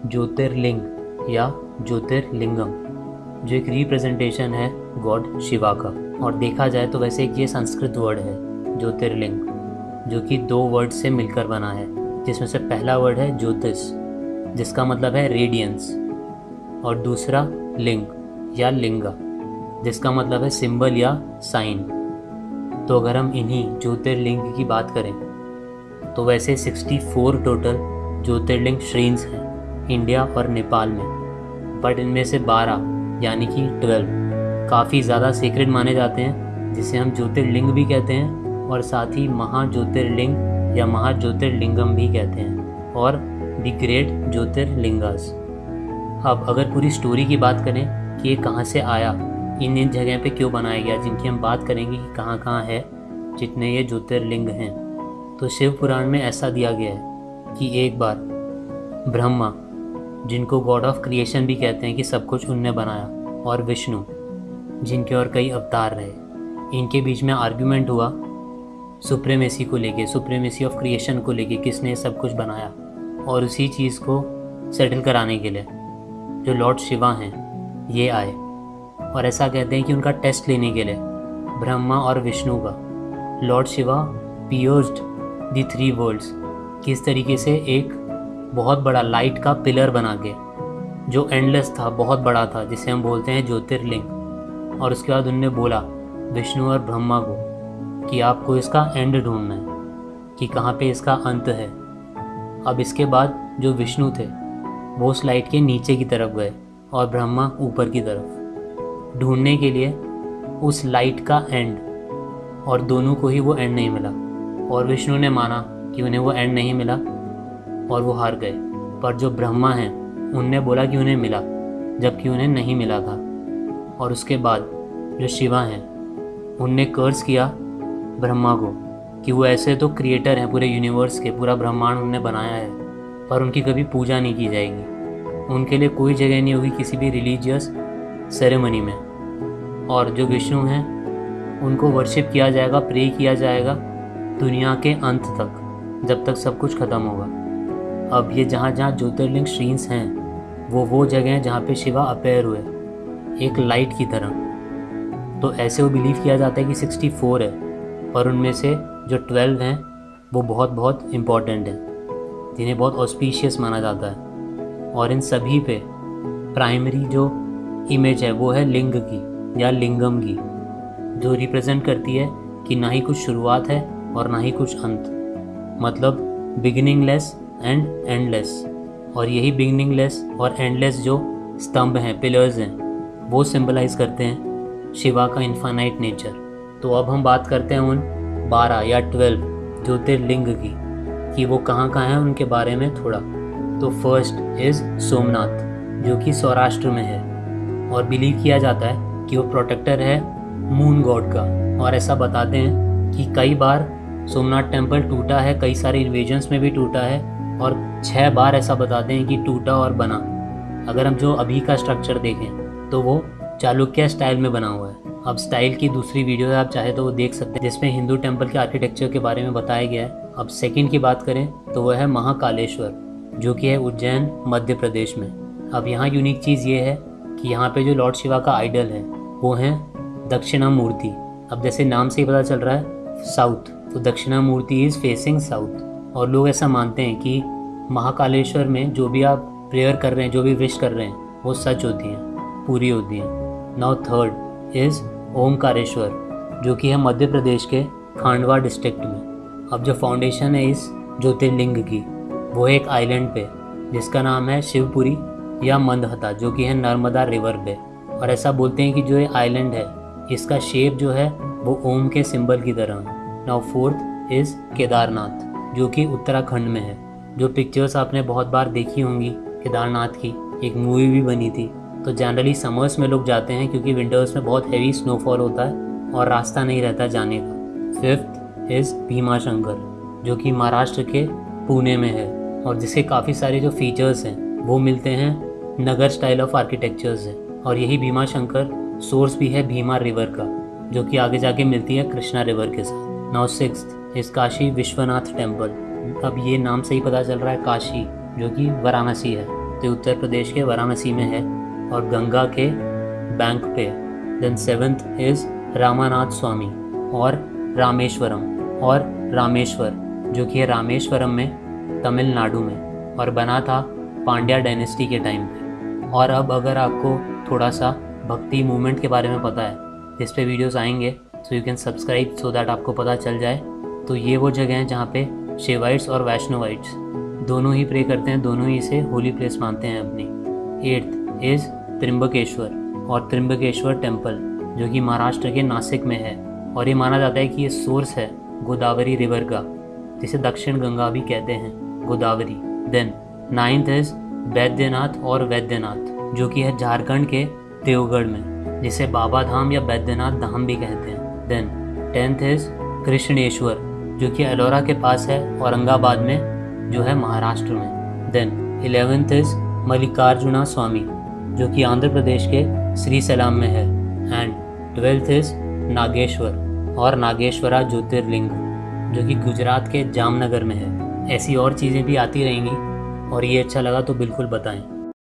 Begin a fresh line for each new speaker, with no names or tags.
ज्योतिर्लिंग या ज्योतिर्लिंगम, जो एक रिप्रेजेंटेशन है गॉड शिवा का। और देखा जाए तो वैसे एक ये संस्कृत वर्ड है ज्योतिर्लिंग, जो कि 2 वर्ड से मिलकर बना है, जिसमें से पहला वर्ड है ज्योतिष, जिसका मतलब है रेडियंस, और दूसरा लिंग या लिंगा, जिसका मतलब है सिंबल या साइन। तो अगर हम इन्हीं ज्योतिर्लिंग की बात करें तो वैसे 64 टोटल ज्योतिर्लिंग श्रेणियाँ हैं इंडिया और नेपाल में, बट इनमें से 12 यानी कि 12 काफ़ी ज़्यादा सीक्रेट माने जाते हैं, जिसे हम ज्योतिर्लिंग भी कहते हैं और साथ ही महाज्योतिर्लिंग या महाज्योतिर्लिंगम भी कहते हैं, और द ग्रेट ज्योतिर्लिंगास। अब अगर पूरी स्टोरी की बात करें कि ये कहाँ से आया, इन जगह पे क्यों बनाया गया, जिनकी हम बात करेंगे कि कहाँ कहाँ है जितने ये ज्योतिर्लिंग हैं, तो शिव पुराण में ऐसा दिया गया है कि एक बार ब्रह्मा, जिनको गॉड ऑफ क्रिएशन भी कहते हैं कि सब कुछ उनने बनाया, और विष्णु, जिनके और कई अवतार रहे, इनके बीच में आर्ग्यूमेंट हुआ सुप्रीमेसी को लेके, सुप्रीमेसी ऑफ क्रिएशन को लेके, किसने सब कुछ बनाया। और उसी चीज़ को सेटल कराने के लिए जो लॉर्ड शिवा हैं ये आए, और ऐसा कहते हैं कि उनका टेस्ट लेने के लिए ब्रह्मा और विष्णु का लॉर्ड शिवा पियोज्ड दी 3 वर्ल्ड्स, किस तरीके से एक बहुत बड़ा लाइट का पिलर बना के, जो एंडलेस था, बहुत बड़ा था, जिसे हम बोलते हैं ज्योतिर्लिंग। और उसके बाद उनने बोला विष्णु और ब्रह्मा को कि आपको इसका एंड ढूंढना है, कि कहाँ पे इसका अंत है। अब इसके बाद जो विष्णु थे वो उस लाइट के नीचे की तरफ गए और ब्रह्मा ऊपर की तरफ, ढूंढने के लिए उस लाइट का एंड, और दोनों को ही वो एंड नहीं मिला। और विष्णु ने माना कि उन्हें वो एंड नहीं मिला और वो हार गए, पर जो ब्रह्मा हैं उनने बोला कि उन्हें मिला, जबकि उन्हें नहीं मिला था। और उसके बाद जो शिवा हैं उनने कर्ज किया ब्रह्मा को कि वो ऐसे तो क्रिएटर हैं पूरे यूनिवर्स के, पूरा ब्रह्मांड उन्होंने बनाया है, पर उनकी कभी पूजा नहीं की जाएगी, उनके लिए कोई जगह नहीं होगी किसी भी रिलीजियस सेरेमनी में। और जो विष्णु हैं उनको वर्शिप किया जाएगा, प्रे किया जाएगा दुनिया के अंत तक, जब तक सब कुछ ख़त्म होगा। अब ये जहाँ जहाँ ज्योतिर्लिंग श्रेणियाँ हैं वो जगह हैं जहाँ पे शिवा अपेयर हुए एक लाइट की तरह। तो ऐसे वो बिलीव किया जाता है कि 64 है, और उनमें से जो 12 हैं वो बहुत बहुत इम्पॉर्टेंट हैं, जिन्हें बहुत ऑस्पिशियस माना जाता है। और इन सभी पे प्राइमरी जो इमेज है वो है लिंग की या लिंगम की, जो रिप्रेजेंट करती है कि ना ही कुछ शुरुआत है और ना ही कुछ अंत, मतलब बिगिनिंगलेस एंड एंडलेस। और यही बिगिनिंगलेस और एंडलेस जो स्तंभ हैं, पिलर्स हैं, वो सिंबलाइज करते हैं शिवा का इन्फानाइट नेचर। तो अब हम बात करते हैं उन 12 या 12 ज्योतिर्लिंग की, कि वो कहाँ कहाँ हैं, उनके बारे में थोड़ा। तो फर्स्ट इज़ सोमनाथ, जो कि सौराष्ट्र में है, और बिलीव किया जाता है कि वो प्रोटेक्टर है मून गॉड का। और ऐसा बताते हैं कि कई बार सोमनाथ टेम्पल टूटा है, कई सारे इन्वेजन्स में भी टूटा है, और 6 बार ऐसा बताते हैं कि टूटा और बना। अगर हम जो अभी का स्ट्रक्चर देखें तो वो चालुक्य स्टाइल में बना हुआ है। अब स्टाइल की दूसरी वीडियो है, आप चाहे तो वो देख सकते हैं, जिसमें हिंदू टेम्पल के आर्किटेक्चर के बारे में बताया गया है। अब सेकंड की बात करें तो वह है महाकालेश्वर, जो कि है उज्जैन मध्य प्रदेश में। अब यहाँ यूनिक चीज़ ये है कि यहाँ पे जो लॉर्ड शिवा का आइडल है वो है दक्षिणामूर्ति। अब जैसे नाम से ही पता चल रहा है साउथ, तो दक्षिणामूर्ति इज़ फेसिंग साउथ। और लोग ऐसा मानते हैं कि महाकालेश्वर में जो भी आप प्रेयर कर रहे हैं, जो भी विश कर रहे हैं, वो सच होती हैं, पूरी होती हैं। नाउ थर्ड इज़ ओमकारेश्वर, जो कि है मध्य प्रदेश के खांडवा डिस्ट्रिक्ट में। अब जो फाउंडेशन है इस ज्योतिर्लिंग की वो है एक आइलैंड पे, जिसका नाम है शिवपुरी या मंदहता, जो कि है नर्मदा रिवर पे। और ऐसा बोलते हैं कि जो ये आइलैंड है इसका शेप जो है वो ओम के सिंबल की तरह है। नाउ फोर्थ इज़ केदारनाथ, जो कि उत्तराखंड में है। जो पिक्चर्स आपने बहुत बार देखी होंगी केदारनाथ की, एक मूवी भी बनी थी। तो जनरली समर्स में लोग जाते हैं क्योंकि विंटर्स में बहुत हैवी स्नोफॉल होता है और रास्ता नहीं रहता जाने का। फिफ्थ इज़ भीमाशंकर, जो कि महाराष्ट्र के पुणे में है, और जिसके काफ़ी सारे जो फीचर्स हैं वो मिलते हैं नगर स्टाइल ऑफ आर्किटेक्चर्स से। और यही भीमाशंकर सोर्स भी है भीमा रिवर का, जो कि आगे जाके मिलती है कृष्णा रिवर के साथ। नाउ सिक्स्थ इस काशी विश्वनाथ टेम्पल। अब ये नाम से ही पता चल रहा है काशी, जो कि वाराणसी है। तो जो उत्तर प्रदेश के वाराणसी में है और गंगा के बैंक पे। देन 7th इज़ रामानाथ स्वामी और रामेश्वर जो कि है रामेश्वरम में तमिलनाडु में और बना था पांड्या डायनेस्टी के टाइम पे। और अब अगर आपको थोड़ा सा भक्ति मूवमेंट के बारे में पता है, जिस पे वीडियोस आएंगे, so you can subscribe so that आपको पता चल जाए। तो ये वो जगह हैं जहाँ पे शिवाइट्स और वैष्णवाइट्स दोनों ही प्रे करते हैं, दोनों ही इसे होली प्लेस मानते हैं अपनी। 8th इज़ त्रिम्बकेश्वर और त्रिम्बकेश्वर टेम्पल जो कि महाराष्ट्र के नासिक में है और ये माना जाता है कि ये सोर्स है गोदावरी रिवर का, जिसे दक्षिण गंगा भी कहते हैं, Godavari. Then 9th is Vaidyanath जो कि है झारखंड के देवगढ़ में, जिसे बाबा धाम या वैद्यनाथ धाम भी कहते हैं। देन 10th इज़ कृष्णेश्वर जो कि एलोरा के पास है, औरंगाबाद में जो है महाराष्ट्र में। देन 11th इज़ मल्लिकार्जुना स्वामी जो कि आंध्र प्रदेश के श्रीसैलम में है। एंड 12th इज़ नागेश्वर और नागेश्वरा ज्योतिर्लिंग जो कि गुजरात के जामनगर में है। ऐसी और चीज़ें भी आती रहेंगी और ये अच्छा लगा तो बिल्कुल बताएं।